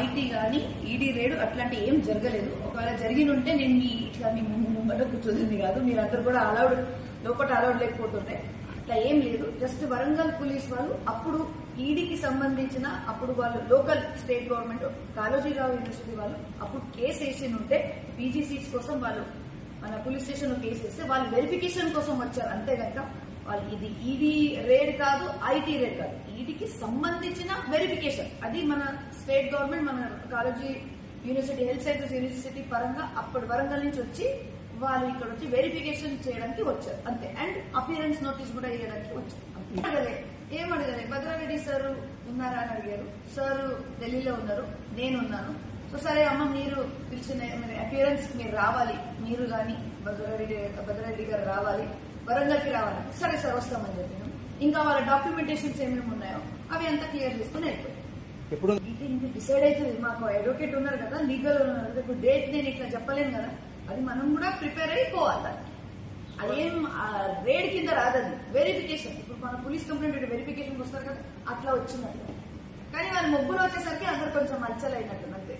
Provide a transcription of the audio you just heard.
IT గానీ ED రేడు అట్లాంటి ఏం జరగలేదు. ఒకవేళ జరిగిన ఉంటే నేను ఇట్లా మీ ముంగట కూర్చోదింది కాదు, మీరందరూ కూడా లోపల అలౌడ్ లేకపోతుంటే అట్లా ఏం లేదు. జస్ట్ వరంగల్ పోలీస్ వాళ్ళు అప్పుడు ఈడీకి సంబంధించిన అప్పుడు వాళ్ళు local state government Kaloji Rao university వాళ్ళు అప్పుడు కేసు వేసి ఉంటే పీజీ సీట్స్ కోసం వాళ్ళు మన పోలీస్ స్టేషన్ లో కేసు వేస్తే వాళ్ళు వెరిఫికేషన్ కోసం వచ్చారు. అంతే కనుక వాళ్ళు ఇది ఈడీ రేడ్ కాదు, ఐటీ రేడ్ కాదు, ఈడీకి సంబంధించిన వెరిఫికేషన్. అది మన స్టేట్ గవర్నమెంట్ మన Kaloji university health sciences university పరంగా అప్పటి వరంగల్ నుంచి వచ్చి వాళ్ళు ఇక్కడ వచ్చి వెరిఫికేషన్ చేయడానికి వచ్చారు అంతే. అండ్ అపియరెన్స్ నోటీస్ కూడా ఇవ్వడానికి వచ్చారు. ఏమడగలే భద్రారెడ్డి సార్ ఉన్నారా అని అడిగారు. సార్ ఢిల్లీలో ఉన్నారు, నేనున్నాను. సో సరే అమ్మ మీరు పిలిచిన అపియరెన్స్ మీరు రావాలి, మీరు కానీ భద్రారెడ్డి గారు రావాలి, వరంగల్కి రావాలి. సరే సార్ వస్తామని చెప్పినాం. ఇంకా వాళ్ళ డాక్యుమెంటేషన్స్ ఏమేమి ఉన్నాయో అవి అంతా క్లియర్ చేసుకుని అయిపోయింది. ఇది డిసైడ్ అవుతుంది. మాకు అడ్వకేట్ ఉన్నారు కదా, లీగల్ ఉన్నారు కదా, ఇప్పుడు డేట్ నేను ఇట్లా చెప్పలేను కదా, అది మనం కూడా ప్రిపేర్ అయిపోవాలి. అదేం రేడ్ కింద రాదది, వెరిఫికేషన్. ఇప్పుడు మన పోలీస్ కంప్లైంట్ వెరిఫికేషన్కి వస్తారు కదా, అట్లా వచ్చినట్లు. కానీ వాళ్ళు ముగ్గురు వచ్చేసరికి అందరు కొంచెం అలచలైనట్టు అంతే.